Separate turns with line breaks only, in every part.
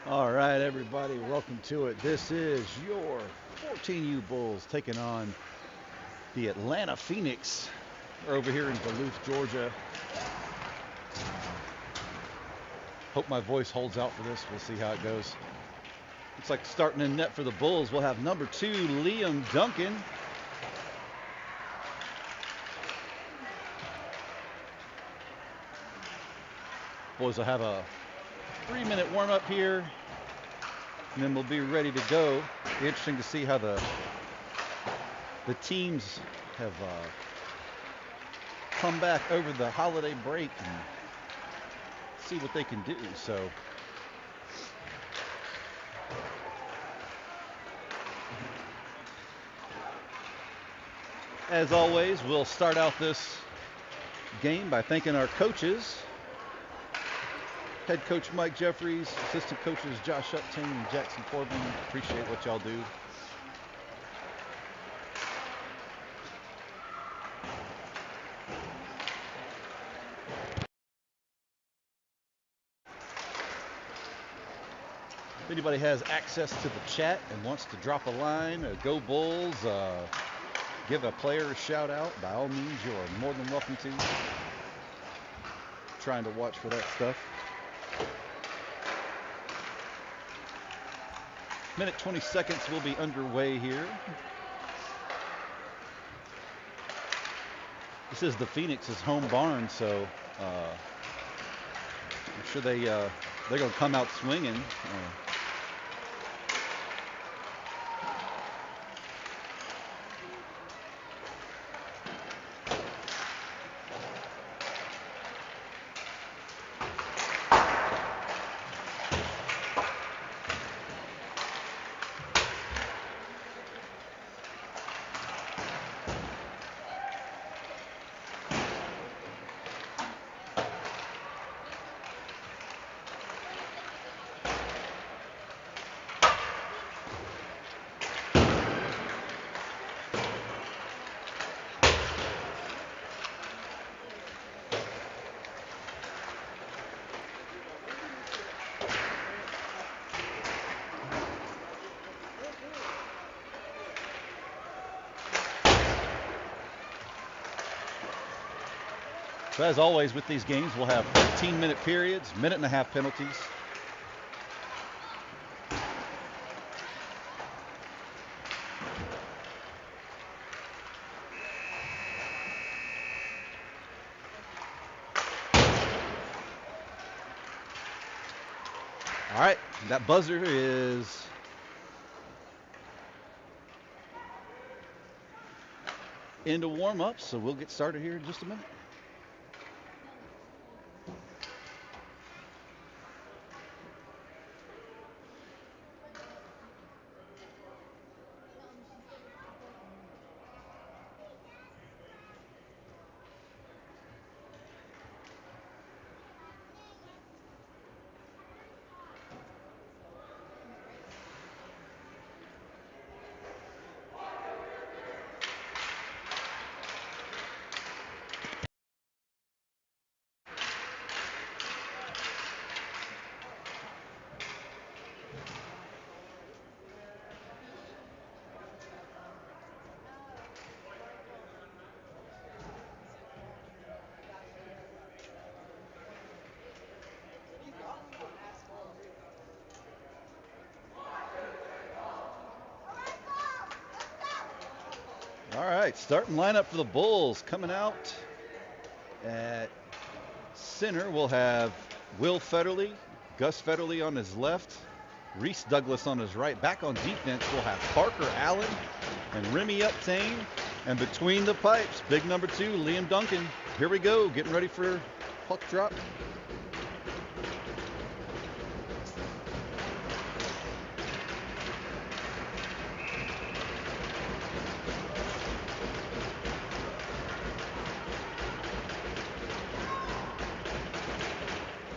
All right, everybody, welcome to it. This is your 14U Bulls taking on the Atlanta Phoenix. We're over here in Duluth, Georgia. Hope my voice holds out for this. We'll see how it goes. Looks like starting in net for the Bulls, we'll have number 2, Liam Duncan. Boys will have a 3-minute warm-up here, and then we'll be ready to go. Be interesting to see how the teams have come back over the holiday break and see what they can do. So as always, we'll start out this game by thanking our coaches. Head coach Mike Jeffries, assistant coaches Josh Upton and Jackson Corbin. Appreciate what y'all do. If anybody has access to the chat and wants to drop a line, go Bulls, give a player a shout out, by all means, you're more than welcome to. Trying to watch for that stuff. Minute 20 seconds will be underway here. This is the Phoenix's home barn, so I'm sure they're going to come out swinging. So as always with these games, we'll have 15-minute periods, minute-and-a-half penalties. All right, that buzzer is into warm-up, so we'll get started here in just a minute. All right, starting lineup for the Bulls. Coming out at center, we'll have Will Federley, Gus Federley on his left, Reese Douglas on his right. Back on defense, we'll have Parker Allen and Remy Uptain. And between the pipes, big number 2, Liam Duncan. Here we go, getting ready for puck drop.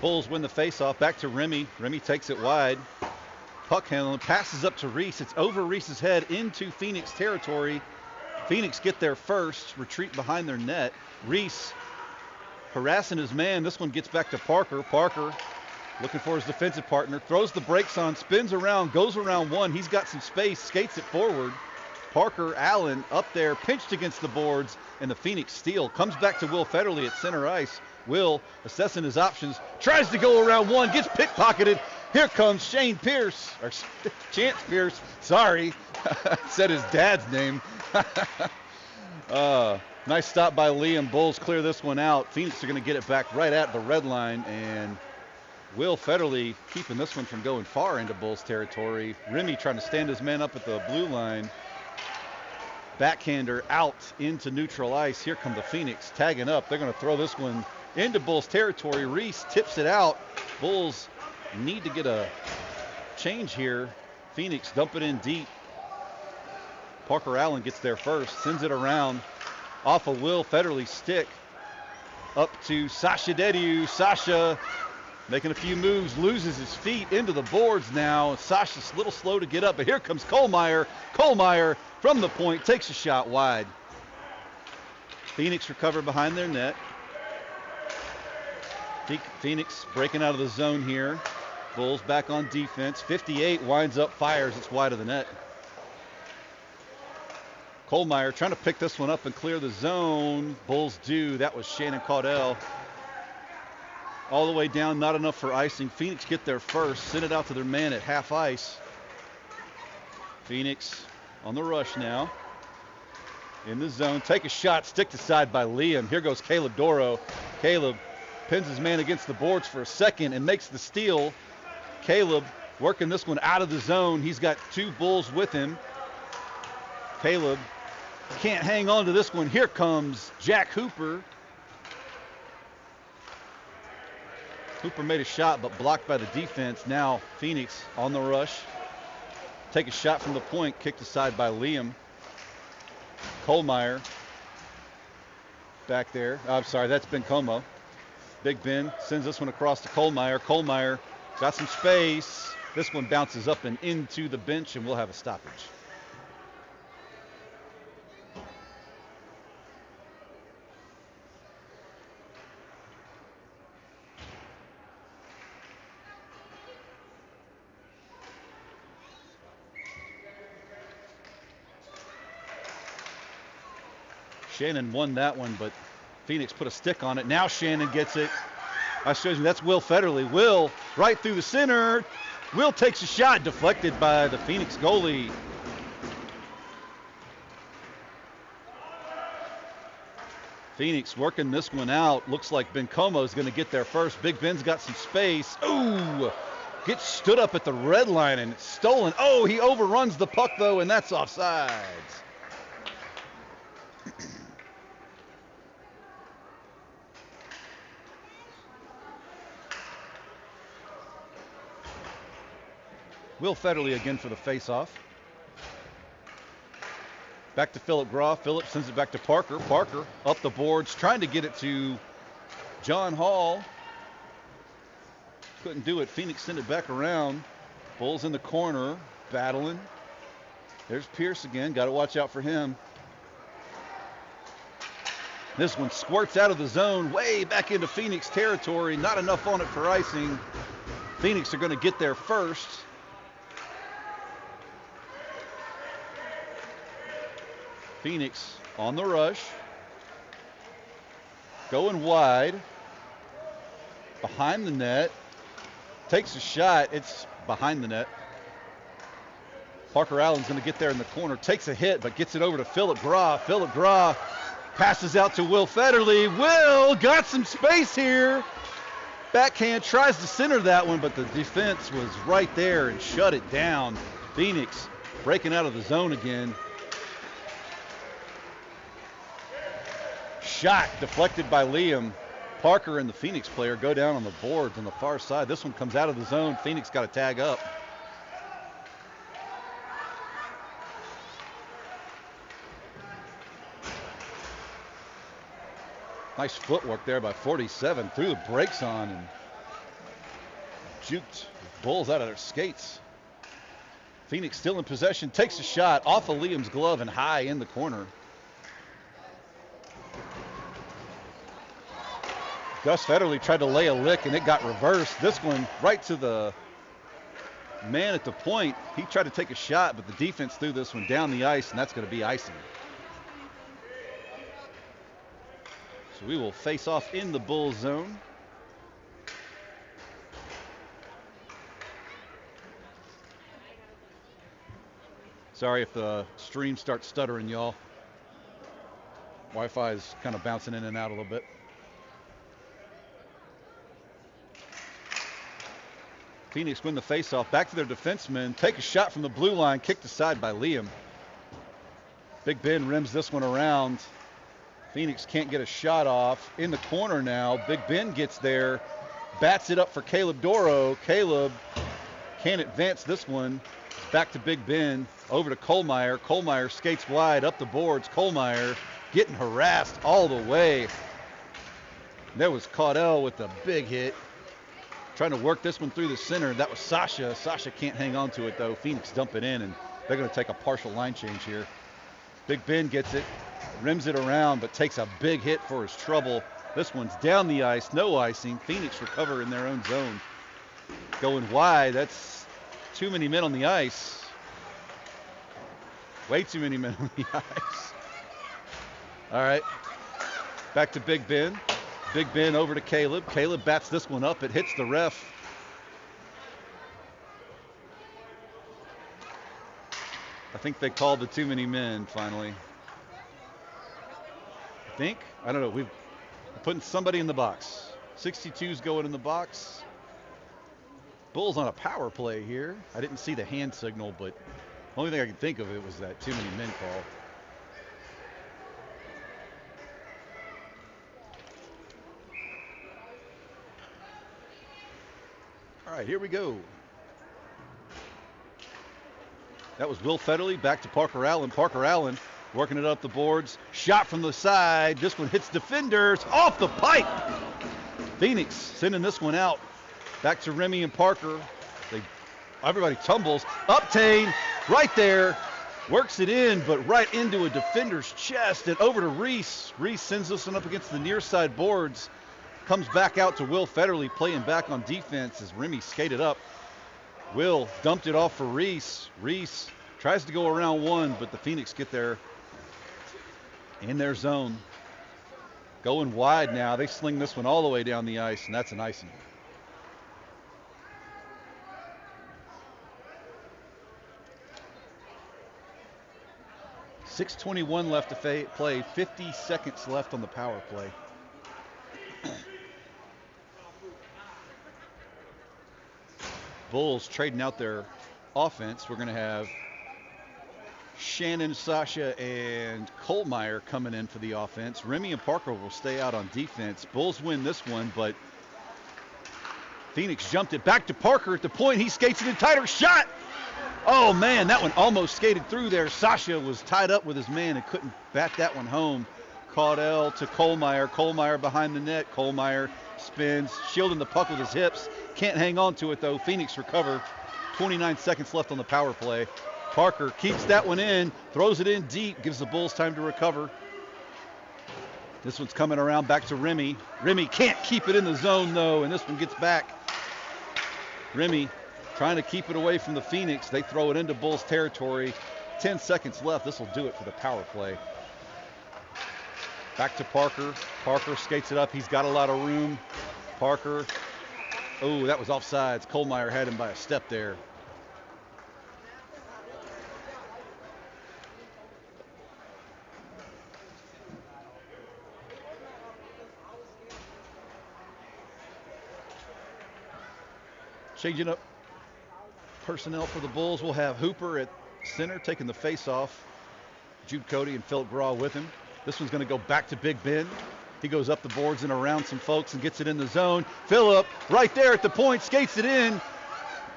Bulls win the faceoff. Back to Remy. Remy takes it wide. Puck handling, passes up to Reese. It's over Reese's head into Phoenix territory. Phoenix get there first, retreat behind their net. Reese harassing his man. This one gets back to Parker. Parker Looking for his defensive partner. Throws the brakes on, spins around, goes around one. He's got some space, skates it forward. Parker Allen up there, pinched against the boards, and the Phoenix steal. Comes back to Will Federle at center ice. Will, assessing his options, tries to go around one, gets pickpocketed. Here comes Shane Pierce, or Chance Pierce, sorry. Said his dad's name. Nice stop by Liam. Bulls clear this one out. Phoenix are going to get it back right at the red line, and Will Federle keeping this one from going far into Bulls territory. Remy trying to stand his man up at the blue line. Backhander out into neutral ice. Here come the Phoenix tagging up. They're going to throw this one into Bulls territory. Reese tips it out. Bulls need to get a change here. Phoenix dump it in deep. Parker Allen gets there first, sends it around off of Will Federle's stick up to Sasha Dediu. Sasha making a few moves, loses his feet into the boards now. Sasha's a little slow to get up, but here comes Kohlmeyer. Kohlmeyer from the point takes a shot wide. Phoenix recover behind their net. Phoenix breaking out of the zone here. Bulls back on defense. 58 winds up, fires. It's wide of the net. Kohlmeyer trying to pick this one up and clear the zone. Bulls do. That was Shannon Caudell. All the way down, not enough for icing. Phoenix get there first, send it out to their man at half ice. Phoenix on the rush now. In the zone, take a shot, stick to side by Liam. Here goes Caleb Doro. Caleb pins his man against the boards for a second and makes the steal. Caleb working this one out of the zone. He's got two Bulls with him. Caleb can't hang on to this one. Here comes Jack Hooper. Hooper made a shot, but blocked by the defense. Now Phoenix on the rush. Take a shot from the point, kicked aside by Liam. Kohlmeyer back there. I'm sorry, that's Ben Como. Big Ben sends this one across to Kohlmeyer. Kohlmeyer got some space. This one bounces up and into the bench, and we'll have a stoppage. Shannon won that one, but Phoenix put a stick on it. Now Shannon gets it. I showed you that's Will Federle. Will right through the center. Will takes a shot, deflected by the Phoenix goalie. Phoenix working this one out. Looks like Ben Como is going to get there first. Big Ben's got some space. Ooh, gets stood up at the red line and it's stolen. Oh, he overruns the puck though, and that's offsides. Will Federle again for the face-off. Back to Philip Groff. Philip sends it back to Parker. Parker up the boards, trying to get it to John Hall. Couldn't do it. Phoenix sent it back around. Bulls in the corner, battling. There's Pierce again. Got to watch out for him. This one squirts out of the zone, way back into Phoenix territory. Not enough on it for icing. Phoenix are going to get there first. Phoenix on the rush. Going wide. Behind the net. Takes a shot. It's behind the net. Parker Allen's going to get there in the corner. Takes a hit, but gets it over to Philip Groff. Philip Groff passes out to Will Federle. Will got some space here. Backhand tries to center that one, but the defense was right there and shut it down. Phoenix breaking out of the zone again. Shot deflected by Liam. Parker and the Phoenix player go down on the boards on the far side. This one comes out of the zone. Phoenix got to tag up. Nice footwork there by 47. Threw the brakes on and juked Bulls out of their skates. Phoenix still in possession. Takes a shot off of Liam's glove and high in the corner. Gus Federley tried to lay a lick, and it got reversed. This one right to the man at the point. He tried to take a shot, but the defense threw this one down the ice, and that's going to be icing. So we will face off in the Bulls zone. Sorry if the stream starts stuttering, y'all. Wi-Fi is kind of bouncing in and out a little bit. Phoenix win the faceoff. Back to their defensemen. Take a shot from the blue line. Kicked aside by Liam. Big Ben rims this one around. Phoenix can't get a shot off. In the corner now. Big Ben gets there. Bats it up for Caleb Doro. Caleb can't advance this one. Back to Big Ben. Over to Kohlmeyer. Kohlmeyer skates wide up the boards. Kohlmeyer getting harassed all the way. There was Caudell with a big hit. Trying to work this one through the center. That was Sasha. Sasha can't hang on to it, though. Phoenix dump it in, and they're going to take a partial line change here. Big Ben gets it, rims it around, but takes a big hit for his trouble. This one's down the ice, no icing. Phoenix recover in their own zone. Going wide. That's too many men on the ice. Way too many men on the ice. All right. Back to Big Ben. Big Ben over to Caleb. Caleb bats this one up. It hits the ref. I think they called the too many men finally. I think. I don't know. We're putting somebody in the box. 62's going in the box. Bulls on a power play here. I didn't see the hand signal, but the only thing I could think of it was that too many men call. All right, here we go. That was Will Federley, back to Parker Allen. Parker Allen working it up the boards. Shot from the side. This one hits defenders off the pipe. Phoenix sending this one out. Back to Remy and Parker. Everybody tumbles. Uptain right there. Works it in, but right into a defender's chest and over to Reese. Reese sends this one up against the near side boards. Comes back out to Will Federley playing back on defense as Remy skated up. Will dumped it off for Reese. Reese tries to go around one, but the Phoenix get there in their zone. Going wide now. They sling this one all the way down the ice, and that's an icing. .6:21 left to play. 50 seconds left on the power play. Bulls trading out their offense. We're going to have Shannon, Sasha, and Kohlmeyer coming in for the offense. Remy and Parker will stay out on defense. Bulls win this one, but Phoenix jumped it back to Parker at the point. He skates it in tighter. Shot! Oh, man, that one almost skated through there. Sasha was tied up with his man and couldn't bat that one home. Caudell to Kohlmeyer. Kohlmeyer behind the net. Kohlmeyer spins, shielding the puck with his hips. Can't hang on to it, though. Phoenix recover. 29 seconds left on the power play. Parker keeps that one in, throws it in deep, gives the Bulls time to recover. This one's coming around back to Remy. Remy can't keep it in the zone, though, and this one gets back. Remy trying to keep it away from the Phoenix. They throw it into Bulls territory. 10 seconds left. This will do it for the power play. Back to Parker. Parker skates it up. He's got a lot of room. Parker. Oh, that was offsides. Kohlmeyer had him by a step there. Changing up personnel for the Bulls. We'll have Hooper at center taking the face-off. Jude Cody and Philip Graw with him. This one's going to go back to Big Ben. He goes up the boards and around some folks and gets it in the zone. Philip right there at the point, skates it in.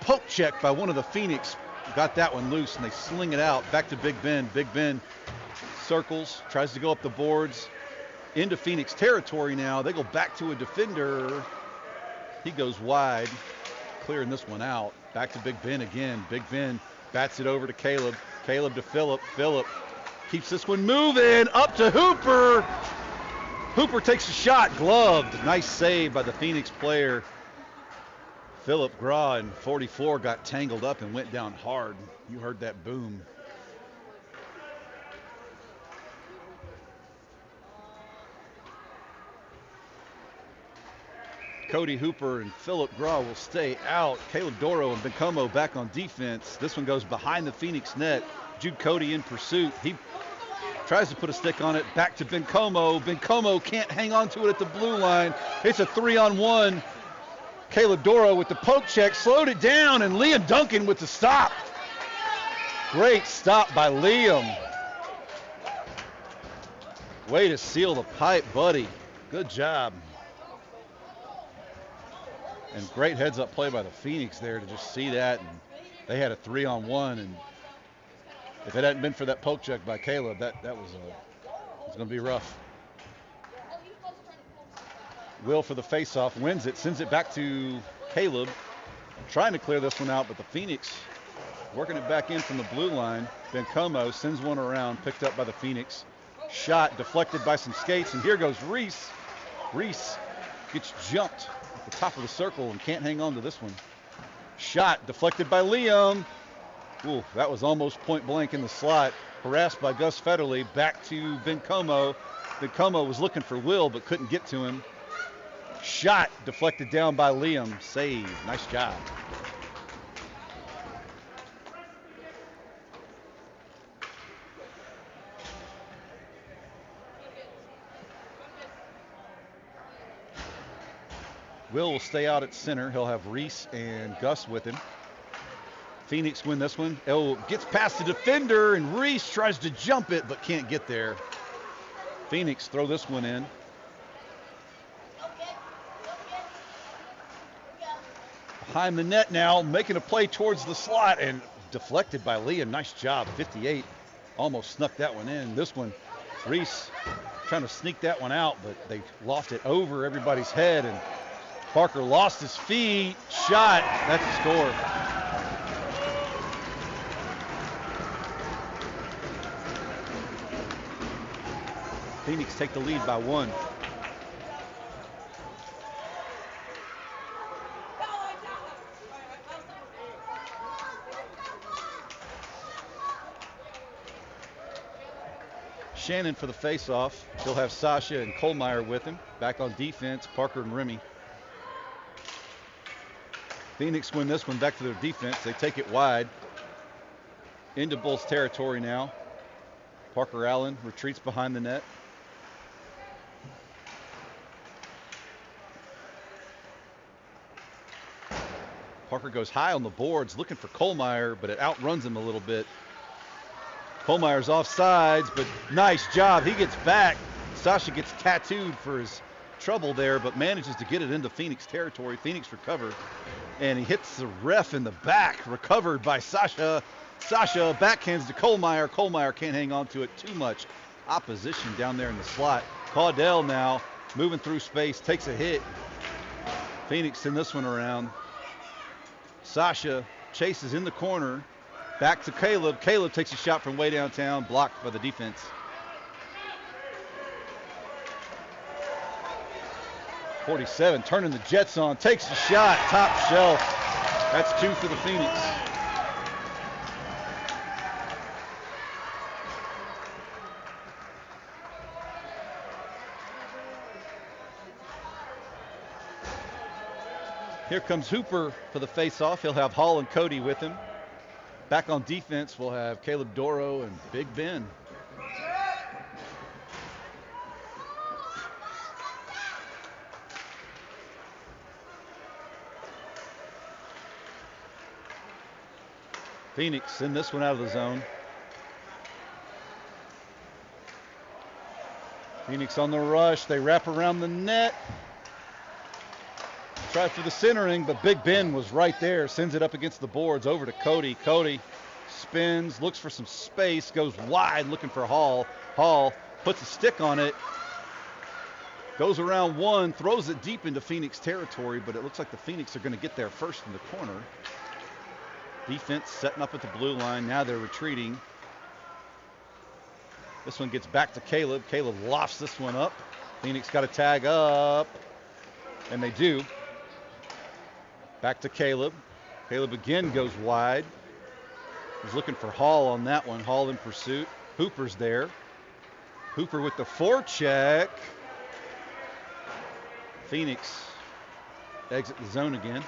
Poke check by one of the Phoenix. Got that one loose and they sling it out. Back to Big Ben. Big Ben circles, tries to go up the boards into Phoenix territory now. They go back to a defender. He goes wide, clearing this one out. Back to Big Ben again. Big Ben bats it over to Caleb. Caleb to Philip. Philip keeps this one moving. Up to Hooper. Hooper takes a shot, gloved. Nice save by the Phoenix player. Philip Graw in 44 got tangled up and went down hard. You heard that boom. Cody Hooper and Philip Graw will stay out. Caleb Doro and Bencomo back on defense. This one goes behind the Phoenix net. Jude Cody in pursuit. He tries to put a stick on it. Back to Bencomo. Bencomo can't hang on to it at the blue line. It's a 3-on-1. Caleb Doro with the poke check. Slowed it down, and Liam Duncan with the stop. Great stop by Liam. Way to seal the pipe, buddy. Good job. And great heads-up play by the Phoenix there to just see that. And they had a 3-on-1, and if it hadn't been for that poke check by Caleb, that was going to be rough. Will for the face-off, wins it, sends it back to Caleb. Trying to clear this one out, but the Phoenix working it back in from the blue line. Bencomo sends one around, picked up by the Phoenix. Shot deflected by some skates, and here goes Reese. Reese gets jumped at the top of the circle and can't hang on to this one. Shot deflected by Liam. Ooh, that was almost point blank in the slot. Harassed by Gus Federley. Back to Bencomo. Bencomo was looking for Will but couldn't get to him. Shot deflected down by Liam. Save. Nice job. Will stay out at center. He'll have Reese and Gus with him. Phoenix win this one. Oh, gets past the defender, and Reese tries to jump it but can't get there. Phoenix throw this one in. Behind the net now, making a play towards the slot, and deflected by Liam. Nice job, 58. Almost snuck that one in. This one, Reese trying to sneak that one out, but they loft it over everybody's head, and Parker lost his feet. Shot. That's a score. Phoenix take the lead by 1. Shannon for the face-off. He'll have Sasha and Kohlmeyer with him. Back on defense, Parker and Remy. Phoenix win this one back to their defense. They take it wide. Into Bulls territory now. Parker Allen retreats behind the net. Parker goes high on the boards looking for Kohlmeyer, but it outruns him a little bit. Kohlmeyer's offsides, but nice job. He gets back. Sasha gets tattooed for his trouble there, but manages to get it into Phoenix territory. Phoenix recover, and he hits the ref in the back. Recovered by Sasha. Sasha backhands to Kohlmeyer. Kohlmeyer can't hang on to it. Too much opposition down there in the slot. Caudell now moving through space, takes a hit. Phoenix send this one around. Sasha chases in the corner. Back to Caleb. Caleb takes a shot from way downtown, blocked by the defense. .47, turning the Jets on, takes a shot, top shelf. That's 2 for the Phoenix. Here comes Hooper for the face-off. He'll have Hall and Cody with him. Back on defense, we'll have Caleb Doro and Big Ben. Phoenix send this one out of the zone. Phoenix on the rush. They wrap around the net. Try for the centering, but Big Ben was right there. Sends it up against the boards over to Cody. Cody spins, looks for some space, goes wide looking for Hall. Hall puts a stick on it. Goes around one, throws it deep into Phoenix territory, but it looks like the Phoenix are going to get there first in the corner. Defense setting up at the blue line. Now they're retreating. This one gets back to Caleb. Caleb lofts this one up. Phoenix got to tag up, and they do. Back to Caleb. Caleb again goes wide. He's looking for Hall on that one. Hall in pursuit. Hooper's there. Hooper with the forecheck. Phoenix exit the zone again.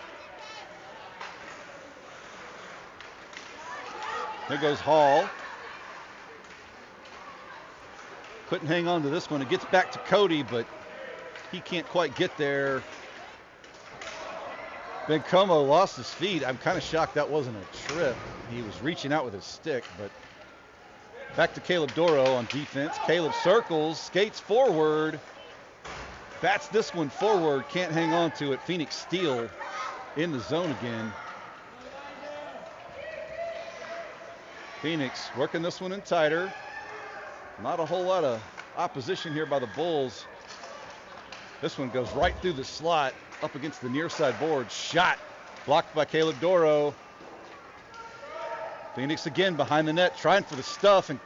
There goes Hall. Couldn't hang on to this one. It gets back to Cody, but he can't quite get there. Bencomo lost his feet. I'm kind of shocked that wasn't a trip. He was reaching out with his stick, but back to Caleb Doro on defense. Caleb circles, skates forward, bats this one forward, can't hang on to it. Phoenix steal in the zone again. Phoenix working this one in tighter. Not a whole lot of opposition here by the Bulls. This one goes right through the slot, up against the near side board. Shot blocked by Caleb Doro. Phoenix again behind the net, trying for the stuff, and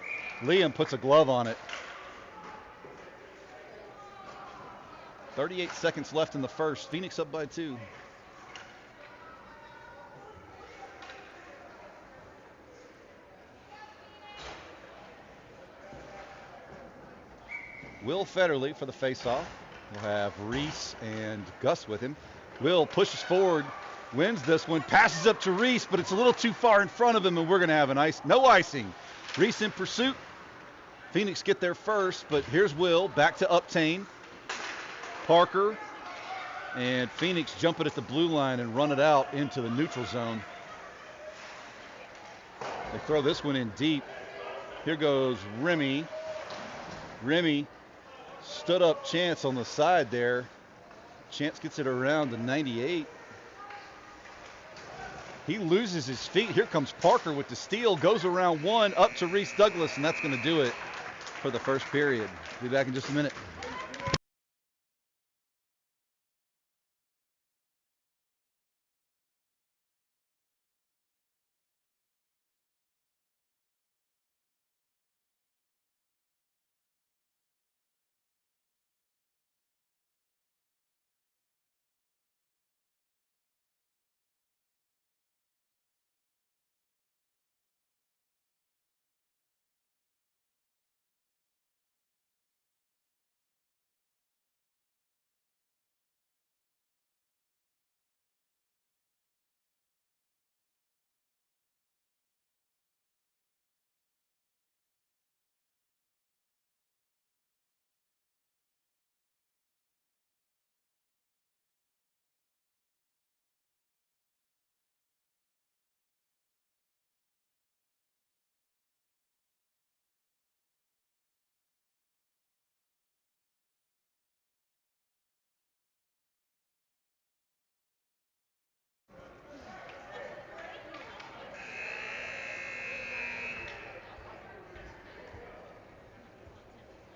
Liam puts a glove on it. 38 seconds left in the first. Phoenix up by 2. Will Federley for the faceoff. We'll have Reese and Gus with him. Will pushes forward, wins this one, passes up to Reese, but it's a little too far in front of him, and we're going to have no icing. Reese in pursuit. Phoenix get there first, but here's Will, back to Uptain. Parker and Phoenix jump it at the blue line and run it out into the neutral zone. They throw this one in deep. Here goes Remy. Remy stood up Chance on the side there. Chance gets it around to 98. He loses his feet. Here comes Parker with the steal. Goes around one, up to Reese Douglas, and that's going to do it for the first period. Be back in just a minute.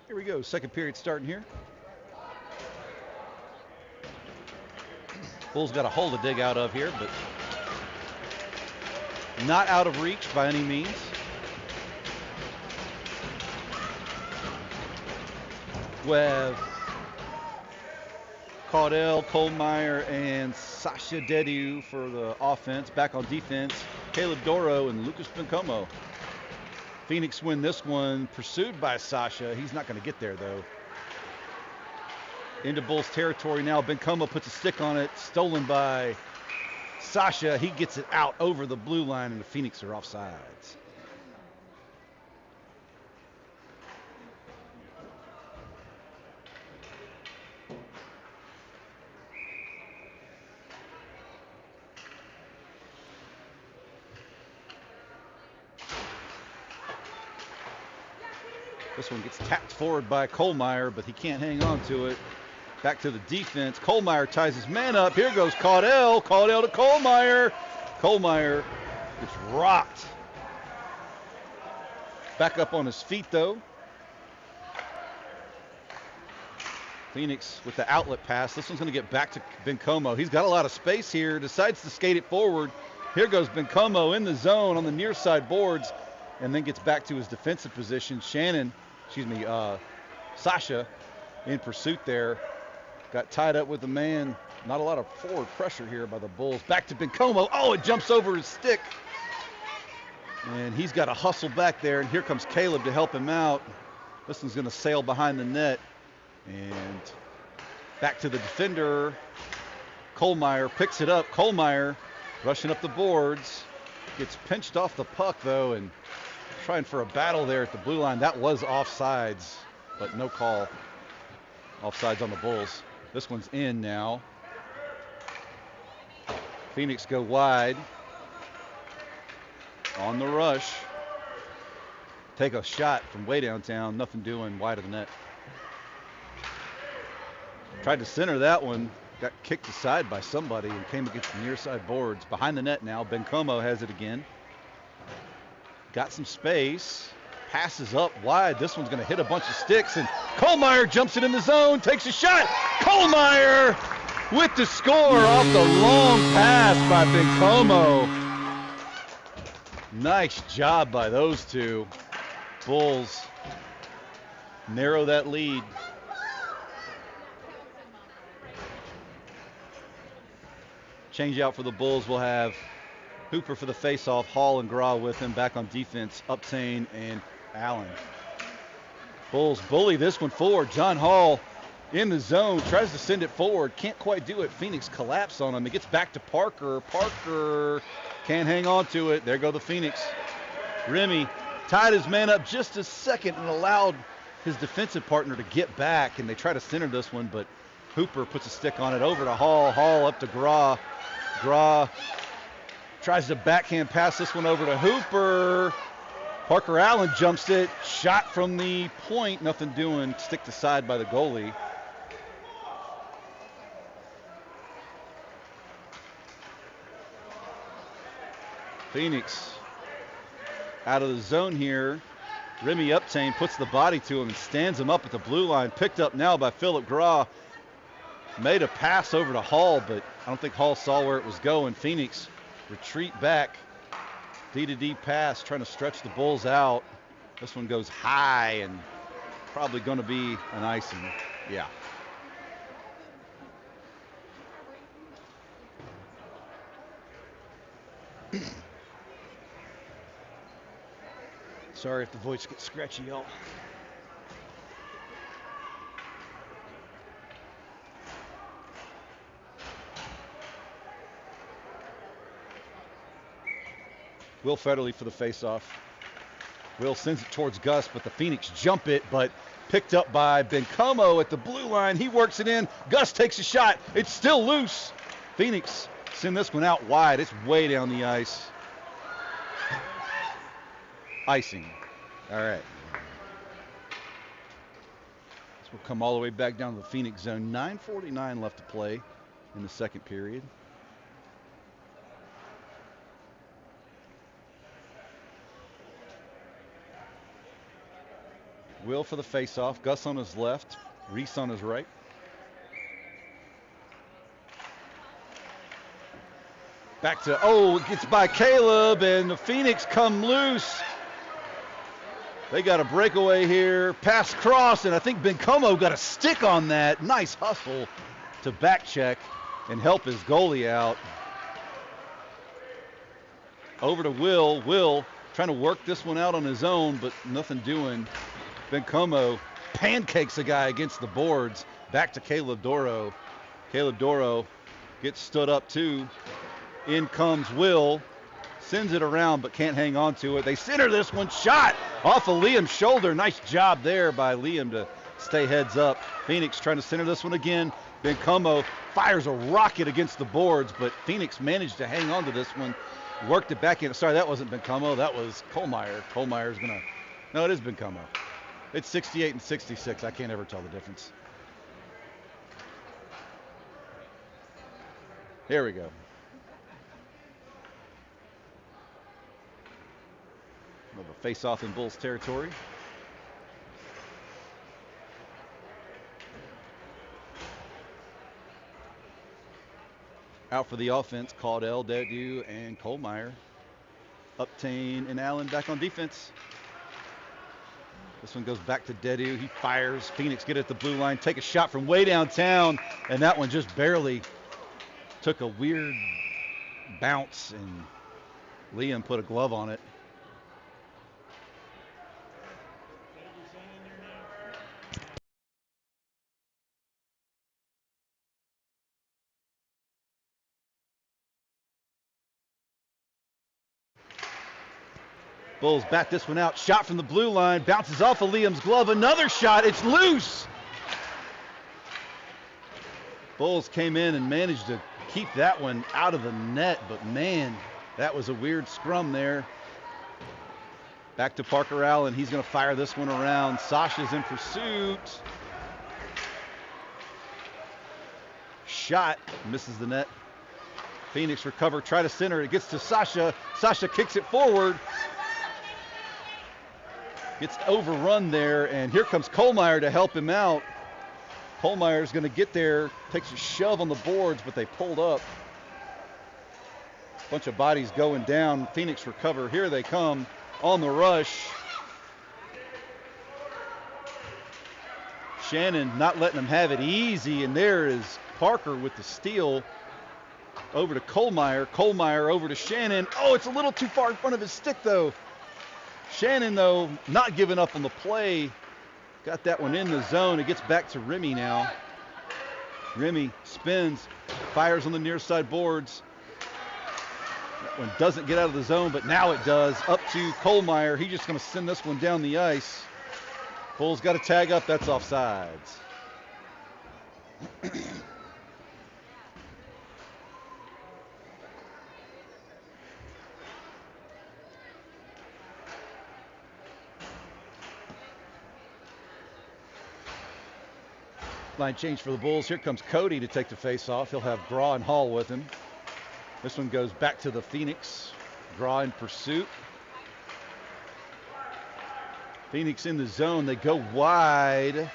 Here we go, second period starting here. Bulls got a hole to dig out of here, but not out of reach by any means. We have Caudell, Kohlmeyer, and Sasha Dediu for the offense. Back on defense, Caleb Doro and Lucas Bencomo. Phoenix win this one, pursued by Sasha. He's not going to get there, though. Into Bulls territory now. Bencomo puts a stick on it, stolen by Sasha. He gets it out over the blue line, and the Phoenix are offsides. This one gets tapped forward by Kohlmeyer, but he can't hang on to it. Back to the defense. Kohlmeyer ties his man up. Here goes Caudell. Caudell to Kohlmeyer. Kohlmeyer gets rocked. Back up on his feet, though. Phoenix with the outlet pass. This one's going to get back to Bencomo. He's got a lot of space here. Decides to skate it forward. Here goes Bencomo in the zone on the near side boards, and then gets back to his defensive position. Sasha in pursuit there. Got tied up with the man. Not a lot of forward pressure here by the Bulls. Back to Bencomo. Oh, it jumps over his stick. And he's got to hustle back there. And here comes Caleb to help him out. This one's going to sail behind the net. And back to the defender. Kohlmeyer picks it up. Kohlmeyer rushing up the boards. Gets pinched off the puck, though, and trying for a battle there at the blue line. That was offsides, but no call. Offsides on the Bulls. This one's in now. Phoenix go wide. On the rush. Take a shot from way downtown. Nothing doing, wide of the net. Tried to center that one. Got kicked aside by somebody and came against the near side boards. Behind the net now. Bencomo has it again. Got some space. Passes up wide. This one's going to hit a bunch of sticks. And Kohlmeyer jumps it in the zone. Takes a shot. Kohlmeyer with the score off the long pass by Bencomo. Nice job by those two. Bulls narrow that lead. Change out for the Bulls. We'll have Hooper for the faceoff, Hall and Gra with him. Back on defense, Uptain and Allen. Bulls bully this one forward. John Hall in the zone, tries to send it forward. Can't quite do it. Phoenix collapse on him. It gets back to Parker. Parker can't hang on to it. There go the Phoenix. Remy tied his man up just a second and allowed his defensive partner to get back. And they try to center this one, but Hooper puts a stick on it over to Hall. Hall up to Gra. Gra tries to backhand pass this one over to Hooper. Parker Allen jumps it. Shot from the point. Nothing doing. Sticked aside by the goalie. Phoenix out of the zone here. Remy Uptain puts the body to him and stands him up at the blue line. Picked up now by Philip Gra. Made a pass over to Hall, but I don't think Hall saw where it was going. Phoenix retreat back. D-to-D pass, trying to stretch the Bulls out. This one goes high and probably going to be an icing. Yeah. Sorry if the voice gets scratchy, y'all. Will Federley for the faceoff. Will sends it towards Gus, but the Phoenix jump it, but picked up by Bencomo at the blue line. He works it in. Gus takes a shot. It's still loose. Phoenix send this one out wide. It's way down the ice. Icing. All right. This will come all the way back down to the Phoenix zone. 9:49 left to play in the second period. Will for the faceoff. Gus on his left. Reese on his right. Back to, it gets by Caleb, and the Phoenix come loose. They got a breakaway here. Pass cross, and I think Bencomo got a stick on that. Nice hustle to back check and help his goalie out. Over to Will. Will trying to work this one out on his own, but nothing doing. Bencomo pancakes a guy against the boards. Back to Caleb Doro. Caleb Doro gets stood up too. In comes Will. Sends it around but can't hang on to it. They center this one. Shot off of Liam's shoulder. Nice job there by Liam to stay heads up. Phoenix trying to center this one again. Bencomo fires a rocket against the boards, but Phoenix managed to hang on to this one. Worked it back in. Sorry, that wasn't Bencomo. That was Kohlmeyer. Kohlmeyer's going to... No, it is Bencomo. It's 68 and 66. I can't ever tell the difference. Here we go. We'll have a face-off in Bulls territory. Out for the offense, Caudell, Dedu, and Kohlmeyer. Uptain and Allen back on defense. This one goes back to Dedu. He fires. Phoenix get it at the blue line. Take a shot from way downtown. And that one just barely took a weird bounce. And Liam put a glove on it. Bulls bat this one out. Shot from the blue line. Bounces off of Liam's glove. Another shot. It's loose. Bulls came in and managed to keep that one out of the net. But, man, that was a weird scrum there. Back to Parker Allen. He's going to fire this one around. Sasha's in pursuit. Shot. Misses the net. Phoenix recover. Try to center. It gets to Sasha. Sasha kicks it forward. Gets overrun there, and here comes Kohlmeyer to help him out. Kohlmeyer's going to get there, takes a shove on the boards, but they pulled up. Bunch of bodies going down. Phoenix recover. Here they come on the rush. Shannon not letting them have it easy, and there is Parker with the steal. Over to Kohlmeyer. Kohlmeyer over to Shannon. Oh, it's a little too far in front of his stick, though. Shannon, though, not giving up on the play. Got that one in the zone. It gets back to Remy now. Remy spins, fires on the near side boards. That one doesn't get out of the zone, but now it does. Up to Kohlmeyer. He's just going to send this one down the ice. Bulls got a tag up. That's offsides. Line change for the Bulls. Here comes Cody to take the face off. He'll have Graw and Hall with him. This one goes back to the Phoenix. Graw in pursuit. Phoenix in the zone. They go wide.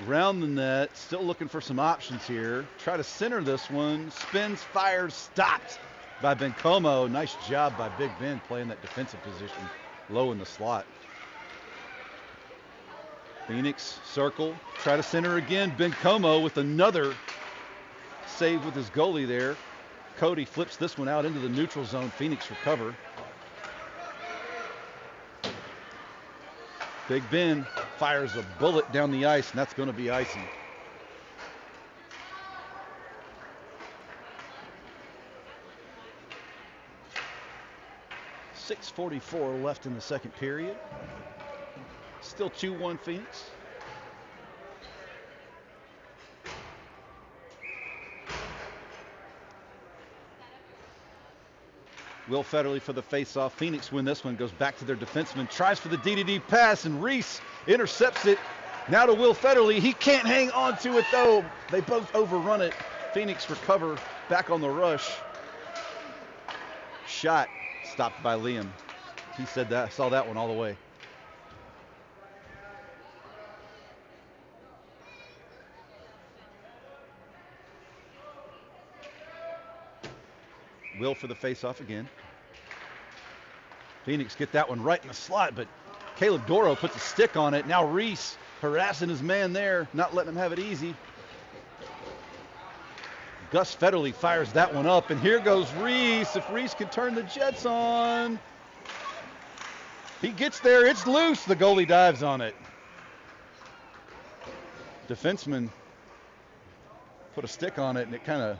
Round the net. Still looking for some options here. Try to center this one. Spins, fires, stopped by Bencomo. Nice job by Big Ben playing that defensive position low in the slot. Phoenix circle, try to center again. Bencomo with another save with his goalie there. Cody flips this one out into the neutral zone. Phoenix recover. Big Ben fires a bullet down the ice, and that's going to be icing. .6:44 left in the second period. Still 2-1 Phoenix. Will Federley for the face-off. Phoenix win this one. Goes back to their defenseman. Tries for the DDD pass, and Reese intercepts it. Now to Will Federley. He can't hang on to it, though. They both overrun it. Phoenix recover. Back on the rush. Shot stopped by Liam. He said that. Saw that one all the way. Will for the face-off again. Phoenix get that one right in the slot, but Caleb Doro puts a stick on it. Now Reese harassing his man there, not letting him have it easy. Gus Federley fires that one up, and here goes Reese. If Reese can turn the Jets on. He gets there, it's loose. The goalie dives on it. Defenseman put a stick on it, and it kind of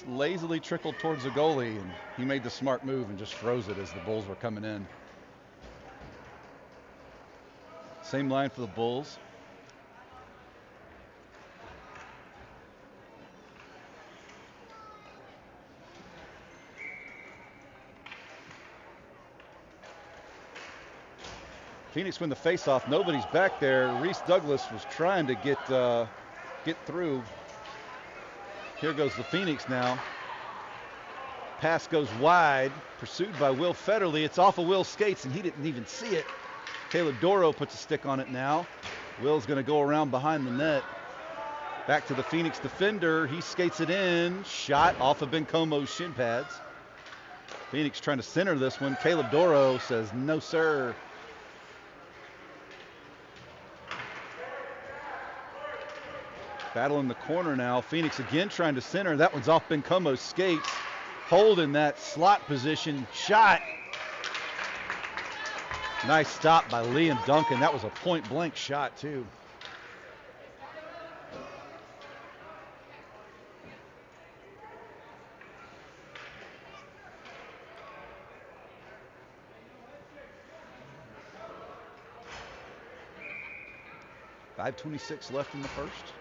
lazily trickled towards the goalie, and he made the smart move and just froze it as the Bulls were coming in. Same line for the Bulls. Phoenix win the faceoff. Nobody's back there. Reese Douglas was trying to get through. Here goes the Phoenix now. Pass goes wide, pursued by Will Federley. It's off of Will's skates, and he didn't even see it. Caleb Doro puts a stick on it now. Will's going to go around behind the net. Back to the Phoenix defender. He skates it in. Shot off of Bencomo's shin pads. Phoenix trying to center this one. Caleb Doro says, no, sir. Battle in the corner now. Phoenix again trying to center. That one's off Bencomo's skates. Holding that slot position. Shot. Nice stop by Liam Duncan. That was a point blank shot too. .5:26 left in the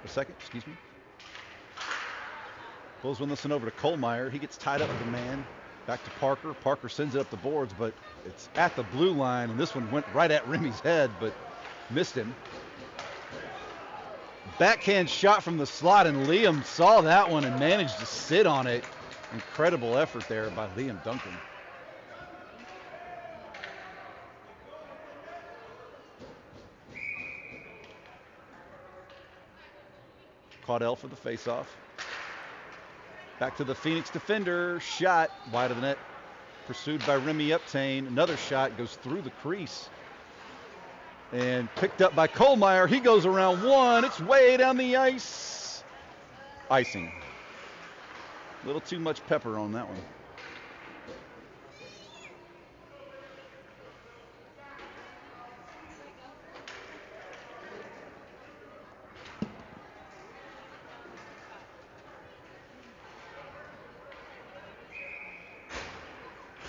second, excuse me. Bulls win this one over to Kohlmeyer. He gets tied up with the man. Back to Parker. Parker sends it up the boards, but it's at the blue line, and this one went right at Remy's head, but missed him. Backhand shot from the slot, and Liam saw that one and managed to sit on it. Incredible effort there by Liam Duncan. Caudell for the faceoff. Back to the Phoenix defender. Shot wide of the net. Pursued by Remy Uptain. Another shot goes through the crease. And picked up by Kohlmeyer. He goes around one. It's way down the ice. Icing. A little too much pepper on that one.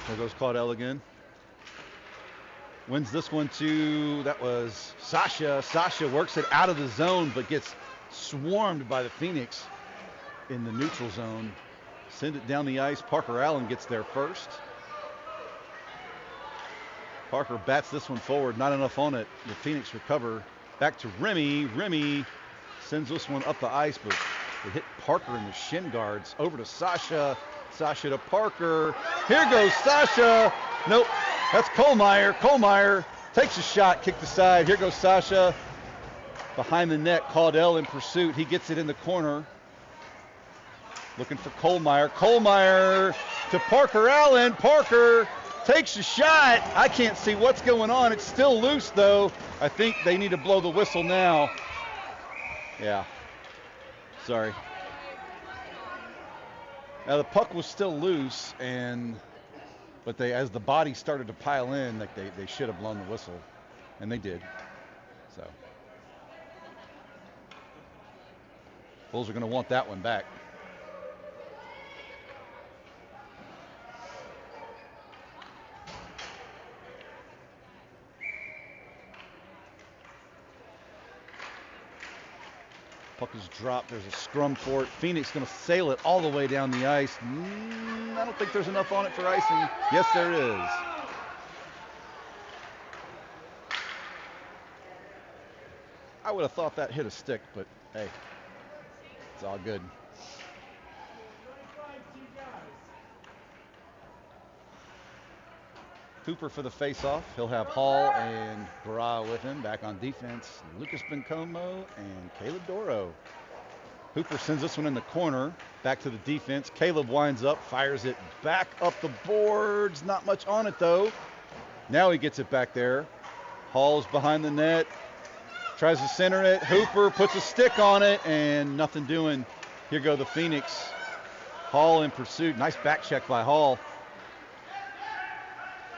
There goes Caudell again. Wins this one to, that was Sasha. Sasha works it out of the zone, but gets swarmed by the Phoenix in the neutral zone. Send it down the ice. Parker Allen gets there first. Parker bats this one forward. Not enough on it. The Phoenix recover. Back to Remy. Remy sends this one up the ice, but it hit Parker in the shin guards. Over to Sasha. Sasha to Parker. Here goes Sasha. Nope, that's Kohlmeyer. Kohlmeyer takes a shot, kicked aside. Here goes Sasha. Behind the net, Caudell in pursuit. He gets it in the corner. Looking for Kohlmeyer. Kohlmeyer to Parker Allen. Parker takes a shot. I can't see what's going on. It's still loose, though. I think they need to blow the whistle now. Yeah. Sorry. Now the puck was still loose, but as the body started to pile in, like they should have blown the whistle, and they did. So Bulls are going to want that one back. Puck is dropped. There's a scrum for it. Phoenix going to sail it all the way down the ice. I don't think there's enough on it for icing. Yes, there is. I would have thought that hit a stick, but hey, it's all good. Cooper for the faceoff. He'll have Hall and Bra with him. Back on defense, Lucas Bencomo and Caleb Doro. Hooper sends this one in the corner. Back to the defense. Caleb winds up, fires it back up the boards. Not much on it, though. Now he gets it back there. Hall's behind the net. Tries to center it. Hooper puts a stick on it, and nothing doing. Here go the Phoenix. Hall in pursuit. Nice back check by Hall.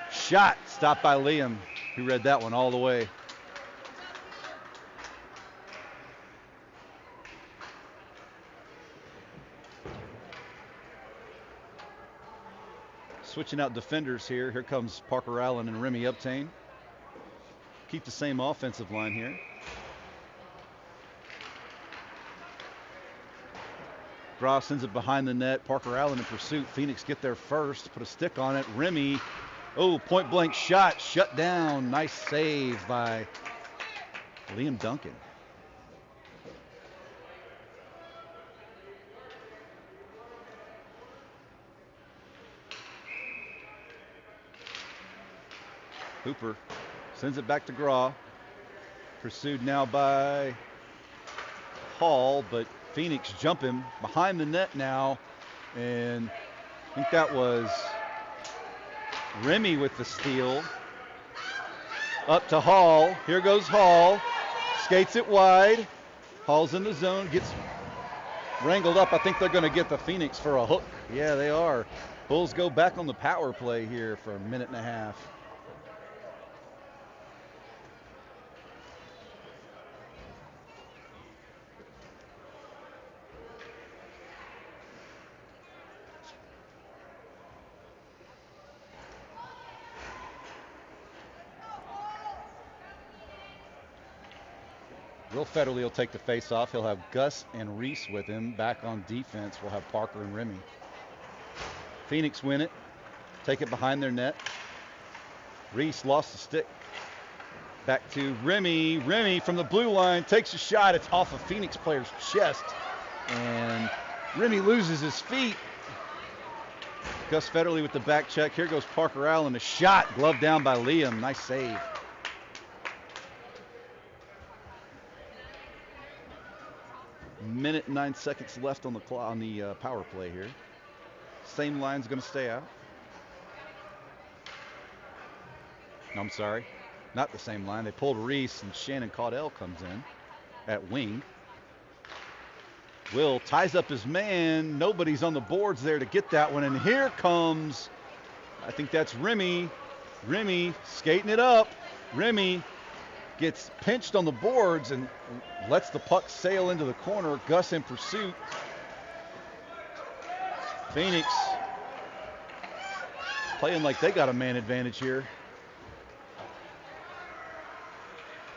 Shot stopped by Liam. He read that one all the way. Switching out defenders here. Here comes Parker Allen and Remy Uptain. Keep the same offensive line here. Groff sends it behind the net. Parker Allen in pursuit. Phoenix get there first. Put a stick on it. Remy. Oh, point blank shot, shut down. Nice save by Liam Duncan. Hooper sends it back to Graw. Pursued now by Hall, but Phoenix jump him behind the net now. And I think that was Remy with the steal. Up to Hall. Here goes Hall. Skates it wide. Hall's in the zone. Gets wrangled up. I think they're going to get the Phoenix for a hook. Yeah, they are. Bulls go back on the power play here for a minute and a half. Will Federley will take the face off. He'll have Gus and Reese with him. Back on defense, we'll have Parker and Remy. Phoenix win it. Take it behind their net. Reese lost the stick. Back to Remy. Remy from the blue line takes a shot. It's off a Phoenix player's chest. And Remy loses his feet. Gus Federley with the back check. Here goes Parker Allen. A shot gloved down by Liam. Nice save. Minute and 9 seconds left on the clock on the power play here. Same line's going to stay out. No, I'm sorry, not the same line. They pulled Reese and Shannon Caudell comes in at wing. Will ties up his man. Nobody's on the boards there to get that one. And here comes, I think that's Remy. Remy skating it up. Remy gets pinched on the boards and lets the puck sail into the corner. Gus in pursuit. Phoenix playing like they got a man advantage here.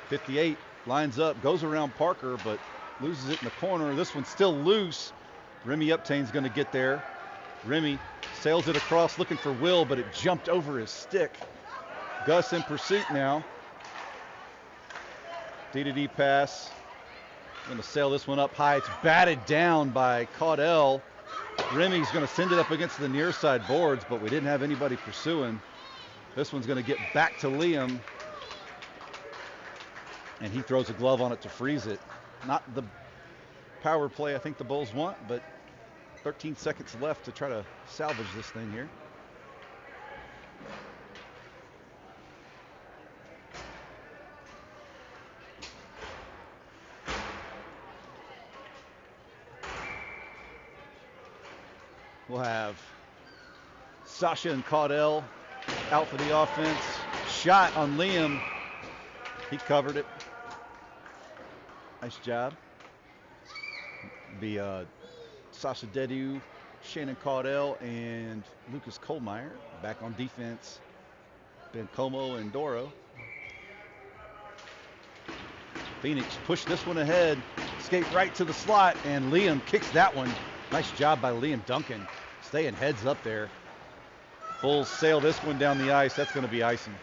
58 lines up, goes around Parker, but loses it in the corner. This one's still loose. Remy Uptain's going to get there. Remy sails it across looking for Will, but it jumped over his stick. Gus in pursuit now. D-to-D pass. Going to sail this one up high. It's batted down by Caudell. Remy's going to send it up against the near side boards, but we didn't have anybody pursuing. This one's going to get back to Liam. And he throws a glove on it to freeze it. Not the power play I think the Bulls want, but 13 seconds left to try to salvage this thing here. We'll have Sasha and Caudell out for the offense. Shot on Liam. He covered it. Nice job. Be Sasha Dedu, Shannon Caudell, and Lucas Kohlmeyer. Back on defense, Ben Como and Doro. Phoenix pushed this one ahead, skate right to the slot, and Liam kicks that one. Nice job by Liam Duncan, staying heads up there. Bulls sail this one down the ice. That's going to be icing.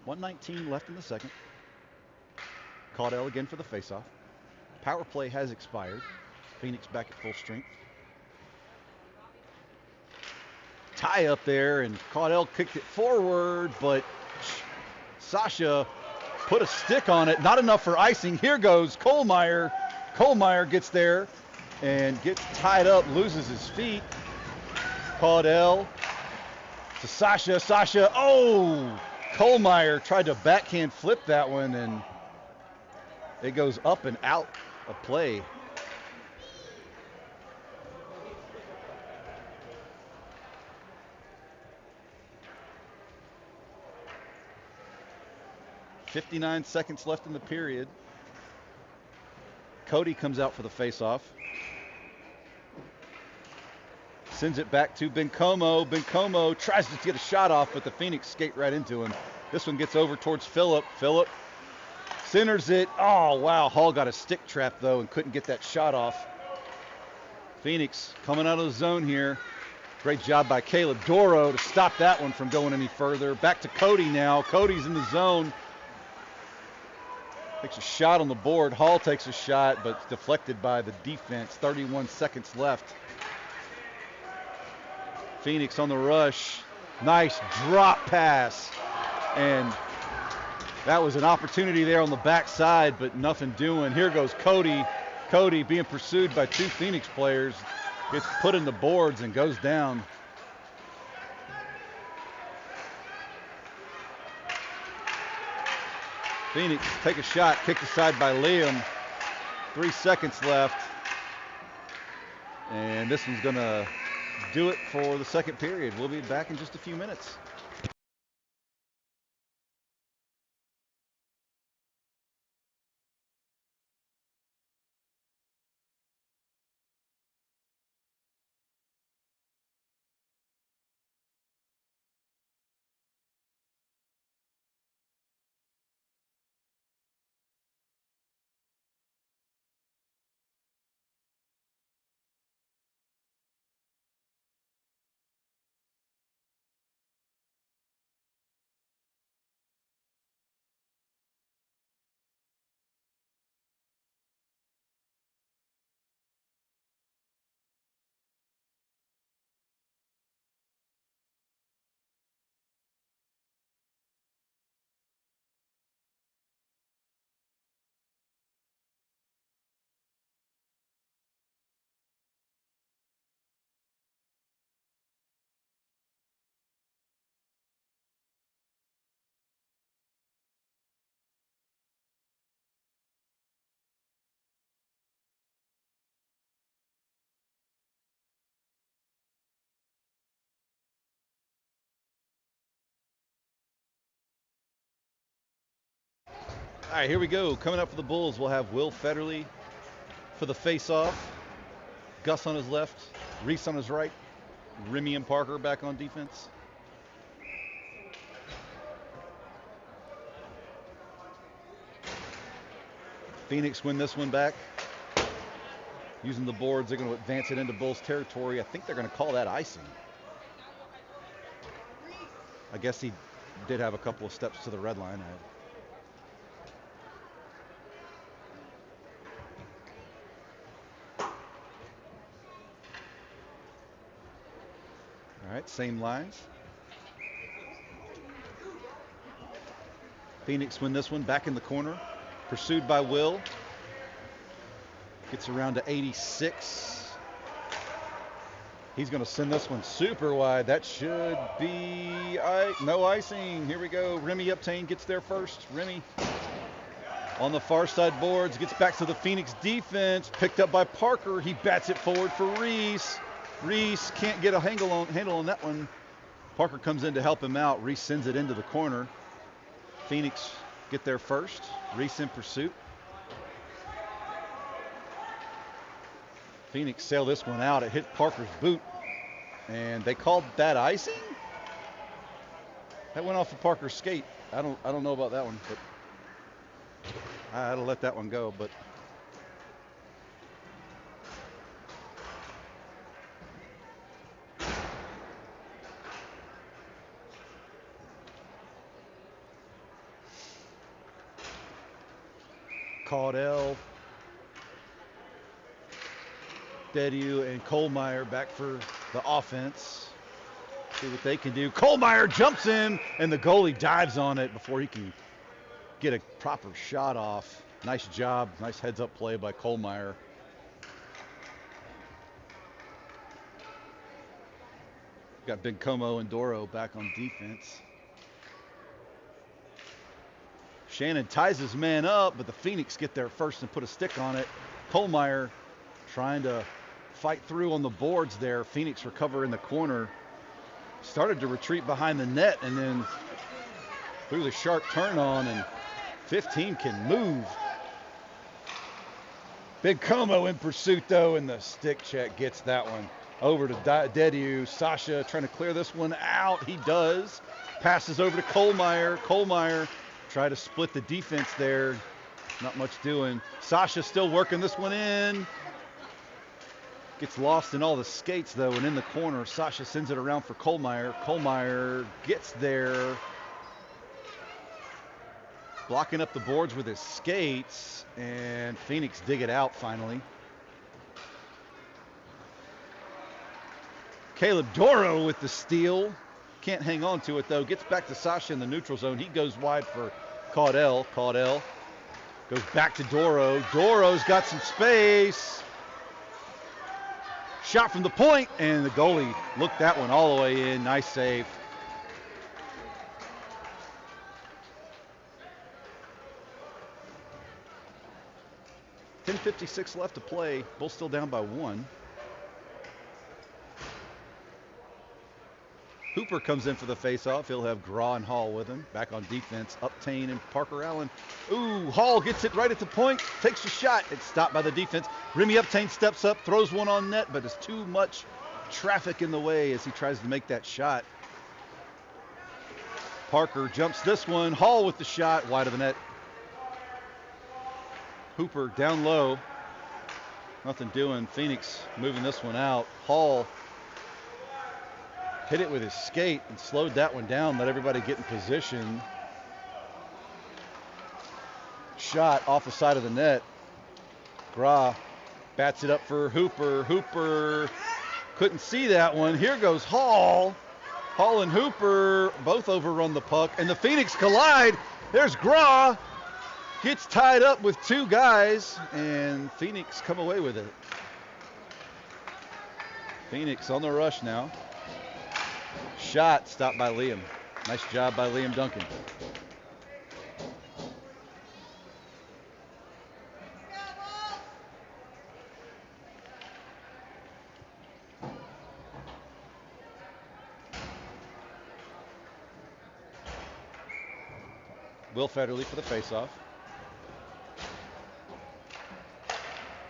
.119 left in the second. Caudell again for the faceoff. Power play has expired. Phoenix back at full strength. Tie up there, and Caudell kicked it forward, but Sasha put a stick on it. Not enough for icing. Here goes Kohlmeyer. Kohlmeyer gets there and gets tied up, loses his feet. Caudell to Sasha. Sasha, oh! Kohlmeyer tried to backhand flip that one, and it goes up and out of play. .59 seconds left in the period. Cody comes out for the faceoff. Sends it back to Ben Como. Ben Como tries to get a shot off, but the Phoenix skate right into him. This one gets over towards Phillip. Phillip centers it. Oh, wow. Hall got a stick trap, though, and couldn't get that shot off. Phoenix coming out of the zone here. Great job by Caleb Doro to stop that one from going any further. Back to Cody now. Cody's in the zone. Takes a shot on the board. Hall takes a shot, but deflected by the defense. 31 seconds left. Phoenix on the rush. Nice drop pass. And that was an opportunity there on the backside, but nothing doing. Here goes Cody. Cody being pursued by two Phoenix players. Gets put in the boards and goes down. Phoenix take a shot, kicked aside by Liam. 3 seconds left. And this one's gonna do it for the second period. We'll be back in just a few minutes. All right, here we go. Coming up for the Bulls, we'll have Will Federley for the face-off. Gus on his left, Reese on his right, Remy and Parker back on defense. Phoenix win this one back. Using the boards, they're going to advance it into Bulls territory. I think they're going to call that icing. I guess he did have a couple of steps to the red line. All right, same lines. Phoenix win this one back in the corner. Pursued by Will. Gets around to 86. He's going to send this one super wide. That should be no icing. Here we go. Remy Uptain gets there first. Remy on the far side boards. Gets back to the Phoenix defense. Picked up by Parker. He bats it forward for Reese. Reese can't get a handle on that one. Parker comes in to help him out. Reese sends it into the corner. Phoenix get there first. Reese in pursuit. Phoenix sail this one out. It hit Parker's boot. And they called that icing? That went off of Parker's skate. I don't know about that one, but I had to let that one go, but Caudell, Dediu, and Kohlmeyer back for the offense. See what they can do. Kohlmeyer jumps in, and the goalie dives on it before he can get a proper shot off. Nice job. Nice heads-up play by Kohlmeyer. Got Big Como and Doro back on defense. Shannon ties his man up, but the Phoenix get there first and put a stick on it. Kohlmeyer trying to fight through on the boards there. Phoenix recover in the corner. Started to retreat behind the net and then threw the sharp turn on, and 15 can move. Big Como in pursuit though, and the stick check gets that one. Over to Dediu. Sasha trying to clear this one out. He does. Passes over to Kohlmeyer. Kohlmeyer try to split the defense there. Not much doing. Sasha still working this one in. Gets lost in all the skates though, and in the corner, Sasha sends it around for Kohlmeyer. Kohlmeyer gets there. Blocking up the boards with his skates, and Phoenix dig it out finally. Caleb Doro with the steal. Can't hang on to it though. Gets back to Sasha in the neutral zone. He goes wide for Caudell. Caudell goes back to Doro. Doro's got some space. Shot from the point, and the goalie looked that one all the way in. Nice save. .56 left to play. Bulls still down by 1. Hooper comes in for the face-off. He'll have Graw and Hall with him. Back on defense, Uptain and Parker Allen. Ooh, Hall gets it right at the point, takes a shot. It's stopped by the defense. Remy Uptain steps up, throws one on net, but there's too much traffic in the way as he tries to make that shot. Parker jumps this one. Hall with the shot, wide of the net. Hooper down low. Nothing doing. Phoenix moving this one out. Hall hit it with his skate and slowed that one down, let everybody get in position. Shot off the side of the net. Graw bats it up for Hooper. Hooper couldn't see that one. Here goes Hall. Hall and Hooper both overrun the puck, and the Phoenix collide. There's Graw. Gets tied up with 2 guys, and Phoenix come away with it. Phoenix on the rush now. Shot stopped by Liam. Nice job by Liam Duncan. Will Federley for the faceoff.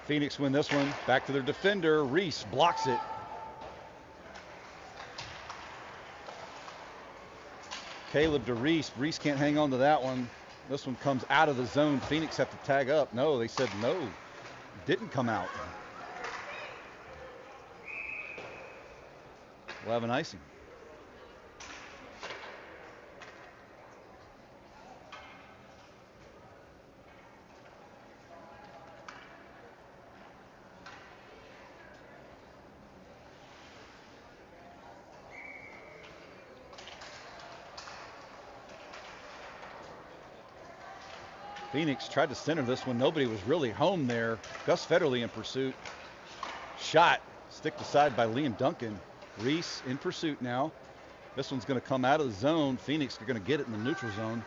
Phoenix win this one. Back to their defender. Reese blocks it. Caleb to Reese. Reese can't hang on to that one. This one comes out of the zone. Phoenix have to tag up. No, they said no. Didn't come out. We'll have an icing. Phoenix tried to center this one. Nobody was really home there. Gus Federley in pursuit. Shot sticked aside by Liam Duncan. Reese in pursuit now. This one's going to come out of the zone. Phoenix are going to get it in the neutral zone.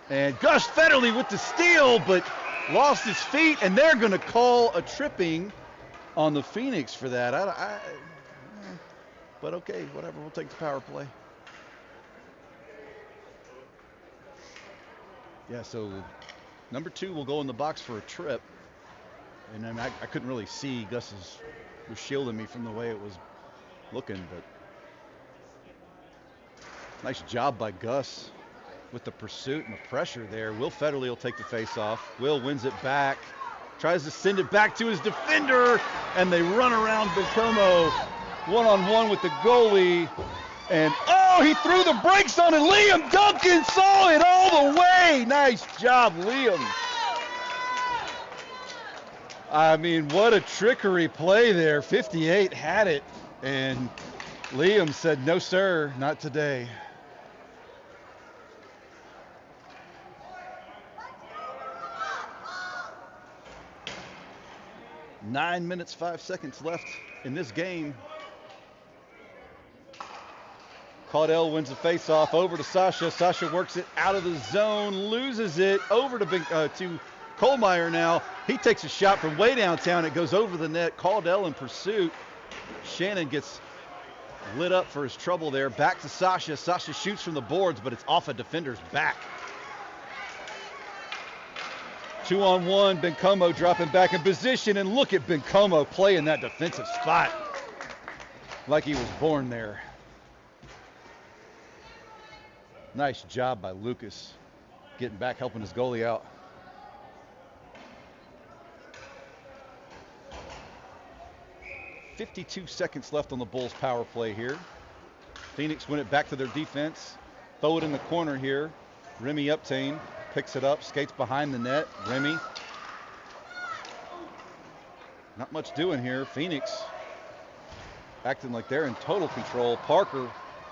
And Gus Federley with the steal, but lost his feet, and they're going to call a tripping on the Phoenix for that. But okay, whatever. We'll take the power play. Yeah, so number 2 will go in the box for a trip. And then I couldn't really see. Gus was shielding me from the way it was looking, but nice job by Gus with the pursuit and the pressure there. Will Federley will take the face off. Will wins it back, tries to send it back to his defender, and they run around Bencomo one-on-one with the goalie. And oh, he threw the brakes on it. Liam Duncan saw it all the way. Nice job, Liam. I mean, what a trickery play there. 58 had it, and Liam said, no, sir, not today. Nine minutes, 5 seconds left in this game. Caudell wins the faceoff over to Sasha. Sasha works it out of the zone, loses it over to Kohlmeyer now. He takes a shot from way downtown. It goes over the net. Caudell in pursuit. Shannon gets lit up for his trouble there. Back to Sasha. Sasha shoots from the boards, but it's off a defender's back. 2-on-1. Bencomo dropping back in position, and look at Bencomo playing that defensive spot like he was born there. Nice job by Lucas getting back, helping his goalie out. .52 seconds left on the Bulls power play here. Phoenix win it back to their defense. Throw it in the corner here. Remy Uptain picks it up, skates behind the net. Remy. Not much doing here. Phoenix acting like they're in total control. Parker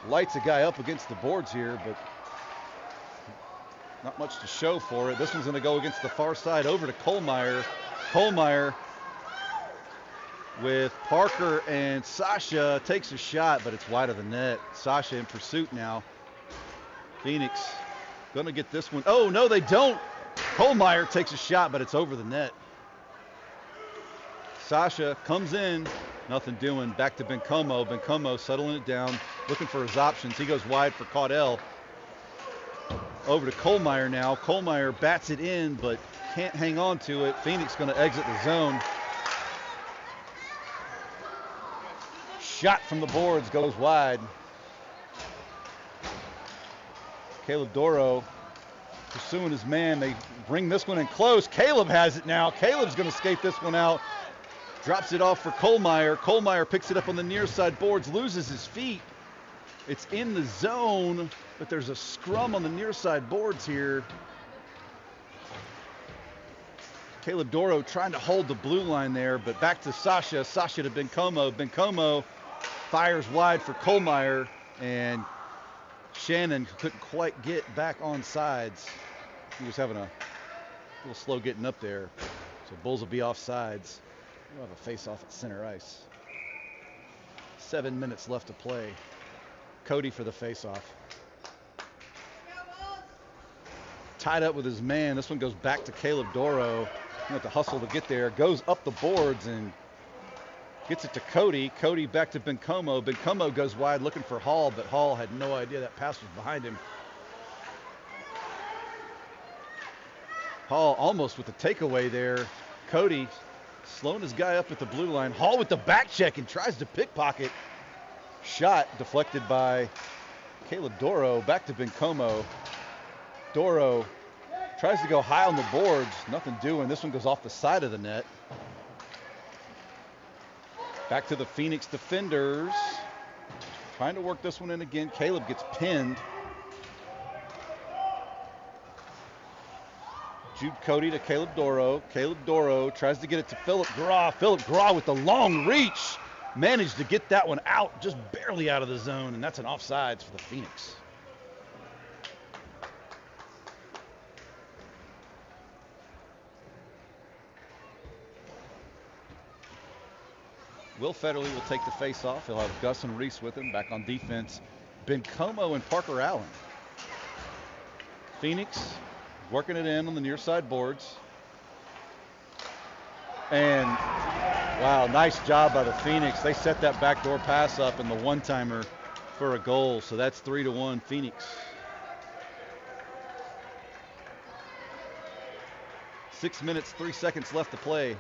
lights a guy up against the boards here, but not much to show for it. This one's going to go against the far side over to Kohlmeyer. Kohlmeyer with Parker, and Sasha takes a shot, but it's wide of the net. Sasha in pursuit now. Phoenix gonna get this one. Oh, no, they don't. Kohlmeyer takes a shot, but it's over the net. Sasha comes in, nothing doing. Back to Bencomo. Bencomo settling it down, looking for his options. He goes wide for Caudell. Over to Kohlmeyer now. Kohlmeyer bats it in, but can't hang on to it. Phoenix going to exit the zone. Shot from the boards goes wide. Caleb Doro pursuing his man. They bring this one in close. Caleb has it now. Caleb's going to skate this one out. Drops it off for Kohlmeyer. Kohlmeyer picks it up on the near side boards, loses his feet. It's in the zone, but there's a scrum on the near side boards here. Caleb Doro trying to hold the blue line there, but back to Sasha. Sasha to Bencomo. Bencomo fires wide for Kohlmeyer, and Shannon couldn't quite get back on sides. He was having a little slow getting up there. So Bulls will be off sides. We'll have a face-off at center ice. 7 minutes left to play. Cody for the face-off. Tied up with his man. This one goes back to Caleb Doro. You have to hustle to get there. Goes up the boards and gets it to Cody. Cody back to Bencomo. Bencomo goes wide looking for Hall, but Hall had no idea that pass was behind him. Hall almost with the takeaway there. Cody slowing his guy up at the blue line. Hall with the back check and tries to pickpocket. Shot deflected by Caleb Doro. Back to Bencomo. Doro tries to go high on the boards. Nothing doing. This one goes off the side of the net. Back to the Phoenix defenders. Trying to work this one in again. Caleb gets pinned. Jude Cody to Caleb Doro. Caleb Doro tries to get it to Philip Graw. Philip Graw with the long reach. Managed to get that one out, just barely out of the zone, and that's an offsides for the Phoenix. Will Federley will take the face-off. He'll have Gus and Reese with him. Back on defense, Bencomo and Parker Allen. Phoenix working it in on the near side boards. And, wow, nice job by the Phoenix. They set that backdoor pass up and the one-timer for a goal. So that's 3-1 Phoenix. 6 minutes, 3 seconds left to play.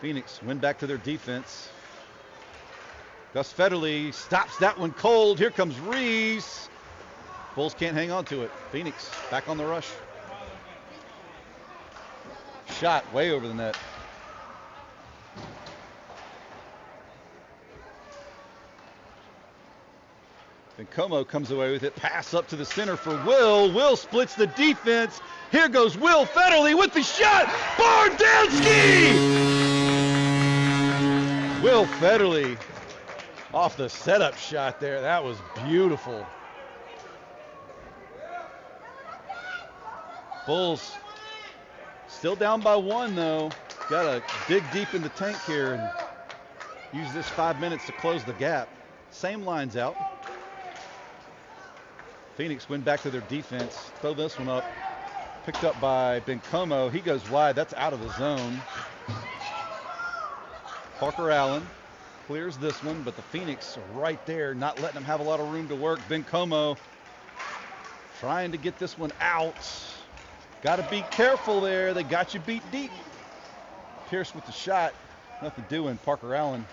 Phoenix win back to their defense. Gus Federley stops that one cold. Here comes Reese. Bulls can't hang on to it. Phoenix back on the rush. Shot way over the net. Bencomo comes away with it. Pass up to the center for Will. Will splits the defense. Here goes Will Federley with the shot. Bardanski! Will Federley off the setup shot there. That was beautiful. Bulls still down by 1 though. Got to dig deep in the tank here and use this 5 minutes to close the gap. Same lines out. Phoenix went back to their defense. Throw this one up. Picked up by Bencomo. He goes wide. That's out of the zone. Parker Allen clears this one, but the Phoenix right there, not letting them have a lot of room to work. Bencomo trying to get this one out. Got to be careful there. They got you beat deep. Pierce with the shot. Nothing doing. Parker Allen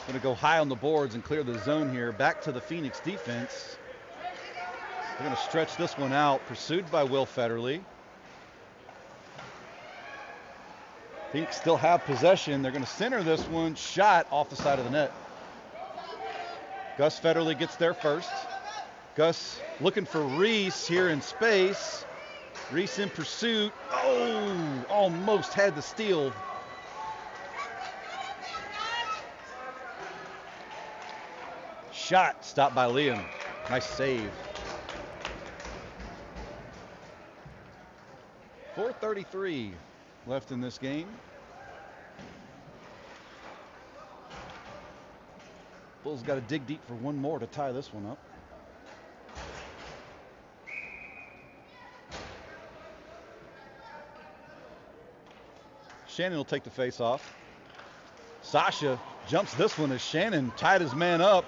going to go high on the boards and clear the zone here. Back to the Phoenix defense. They're going to stretch this one out. Pursued by Will Federley. Phoenix still have possession. They're going to center this one. Shot off the side of the net. Gus Federley gets there first. Gus looking for Reese here in space. Reese in pursuit. Oh, almost had the steal. shot. Stopped by Liam. Nice save. 4:33 left in this game. Bulls got to dig deep for one more to tie this one up. Shannon will take the face off. Sasha jumps this one as Shannon tied his man up.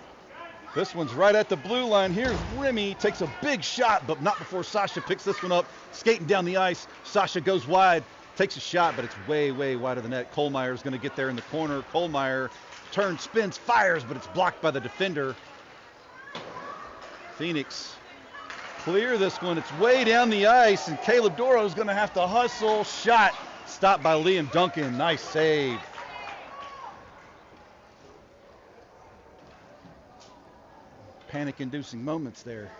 This one's right at the blue line. Here's Remy, takes a big shot, but not before Sasha picks this one up. Skating down the ice. Sasha goes wide, takes a shot, but it's way, way wide of the net. Kohlmeyer's going to get there in the corner. Kohlmeyer turns, spins, fires, but it's blocked by the defender. Phoenix clear this one. It's way down the ice, and Caleb Doro's going to have to hustle. Shot stopped by Liam Duncan. Nice save. Panic-inducing moments there.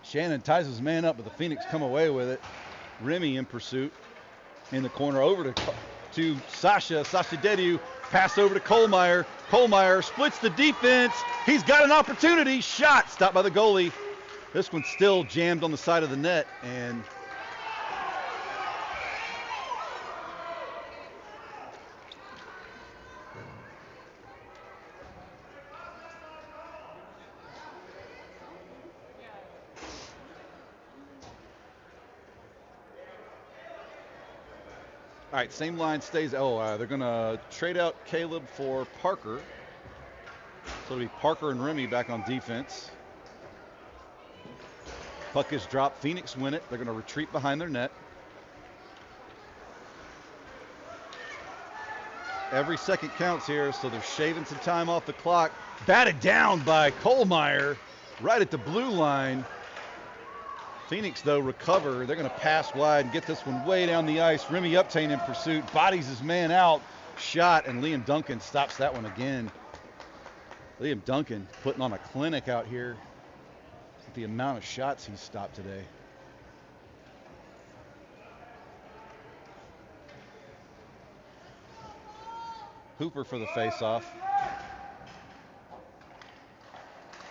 Shannon ties his man up, but the Phoenix come away with it. Remy in pursuit in the corner over to Sasha. Sasha Dediu, pass over to Kohlmeyer. Kohlmeyer splits the defense. He's got an opportunity. Shot stopped by the goalie. This one's still jammed on the side of the net, and all right, same line stays. They're going to trade out Caleb for Parker. So it'll be Parker and Remy back on defense. Puck is dropped. Phoenix win it. They're going to retreat behind their net. Every second counts here, so they're shaving some time off the clock. Batted down by Kohlmeyer right at the blue line. Phoenix, though, recover. They're going to pass wide and get this one way down the ice. Remy Uptain in pursuit, bodies his man out. Shot, and Liam Duncan stops that one again. Liam Duncan putting on a clinic out here with the amount of shots he's stopped today. Hooper for the face-off.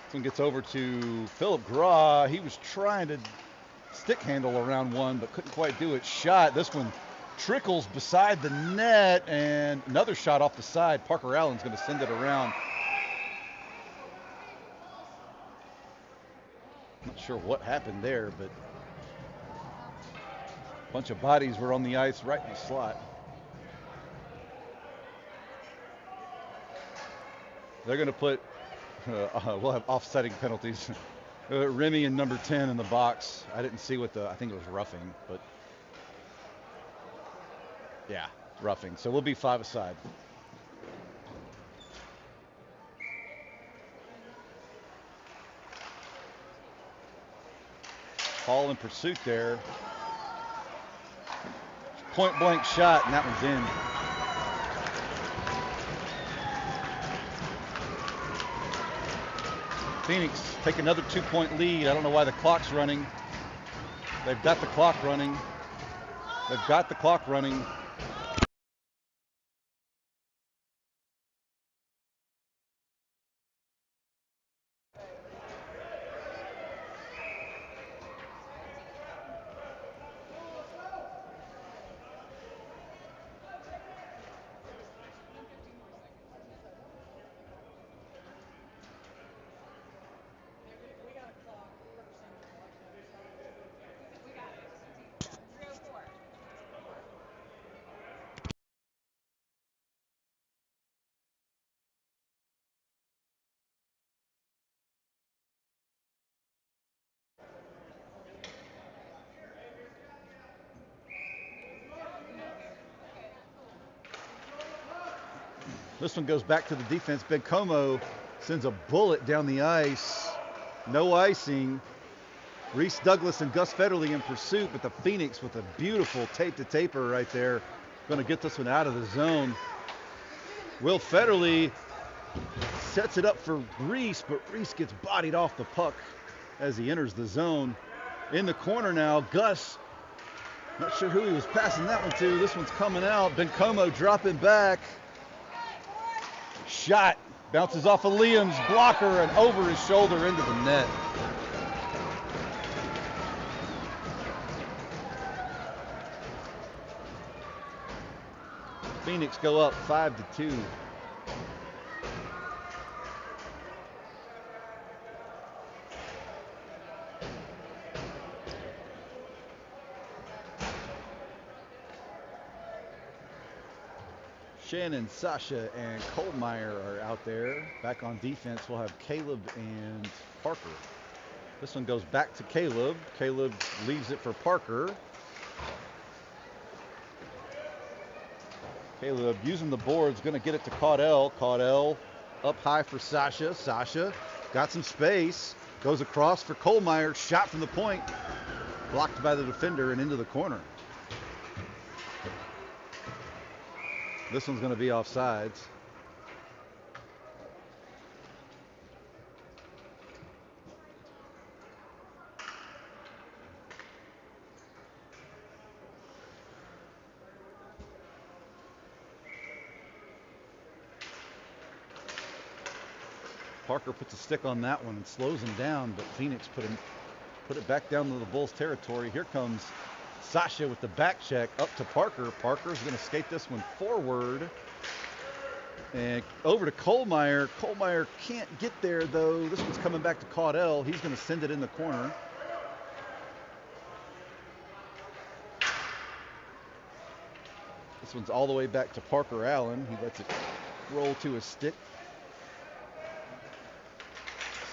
This one gets over to Philip Graw. He was trying to stick handle around one, but couldn't quite do it. Shot. This one trickles beside the net, and another shot off the side. Parker Allen's going to send it around. Not sure what happened there, but a bunch of bodies were on the ice right in the slot. They're going to put, we'll have offsetting penalties. Remy and number 10 in the box. I didn't see what I think it was roughing, but yeah, roughing. So we'll be 5 aside. Hall in pursuit there. Point blank shot, and that one's in. Phoenix take another 2-point lead. I don't know why the clock's running. They've got the clock running. They've got the clock running. This one goes back to the defense. Ben Como sends a bullet down the ice. No icing. Reese Douglas and Gus Federley in pursuit, but the Phoenix with a beautiful tape-to-taper right there. Going to get this one out of the zone. Will Federley sets it up for Reese, but Reese gets bodied off the puck as he enters the zone. In the corner now, Gus Not sure who he was passing that one to. This one's coming out. Bencomo dropping back. Shot. Bounces off of Liam's blocker and over his shoulder into the net. Phoenix go up 5-2. Shannon, Sasha, and Kohlmeyer are out there. Back on defense, we'll have Caleb and Parker. This one goes back to Caleb. Caleb leaves it for Parker. Caleb using the boards, going to get it to Caudell. Caudell up high for Sasha. Sasha got some space. Goes across for Kohlmeyer. Shot from the point. Blocked by the defender and into the corner. This one's going to be offsides. Parker puts a stick on that one and slows him down, but Phoenix put it back down to the Bulls territory. Here comes Sasha with the back check up to Parker. Parker's going to skate this one forward and over to Kohlmeyer. Kohlmeyer can't get there though. This one's coming back to Caudell. He's going to send it in the corner. This one's all the way back to Parker Allen. He lets it roll to his stick.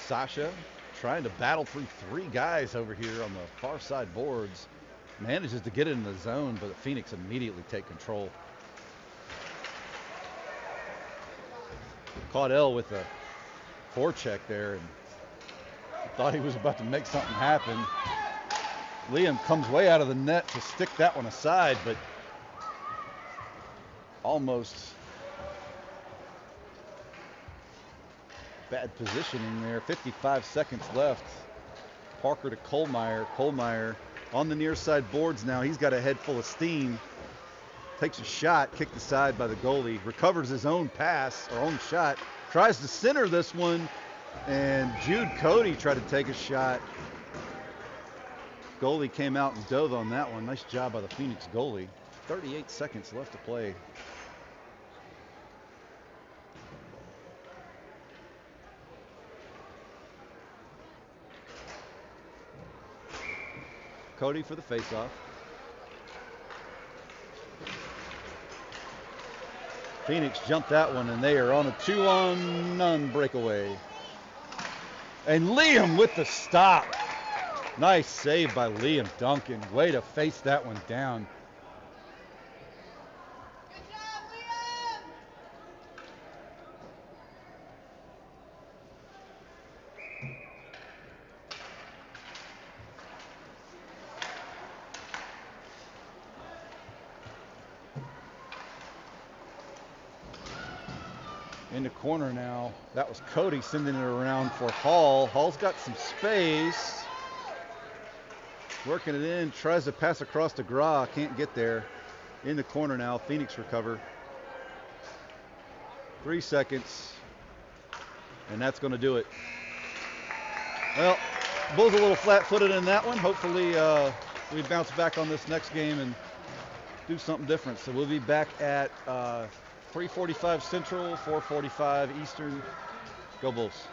Sasha trying to battle through three guys over here on the far side boards. Manages to get it in the zone, but Phoenix immediately take control. Caudell with a forecheck there and thought he was about to make something happen. Liam comes way out of the net to stick that one aside, but almost bad positioning there. 55 seconds left. Parker to Kohlmeyer. Kohlmeyer on the near side boards now. He's got a head full of steam. Takes a shot, kicked aside by the goalie. Recovers his own pass, or own shot. Tries to center this one, and Jude Cody tried to take a shot. Goalie came out and dove on that one. Nice job by the Phoenix goalie. 38 seconds left to play. Cody for the faceoff. Phoenix jumped that one, and they are on a 2-on-none breakaway. And Liam with the stop. Nice save by Liam Duncan. Way to face that one down.
Good job, Liam!
In the corner now. That was Cody sending it around for Hall. Hall's got some space. Working it in. Tries to pass across to Gra. Can't get there. In the corner now. Phoenix recover. 3 seconds. And that's going to do it. Well, Bulls a little flat-footed in that one. Hopefully we bounce back on this next game and do something different. So we'll be back at 3:45 Central, 4:45 Eastern. Go Bulls.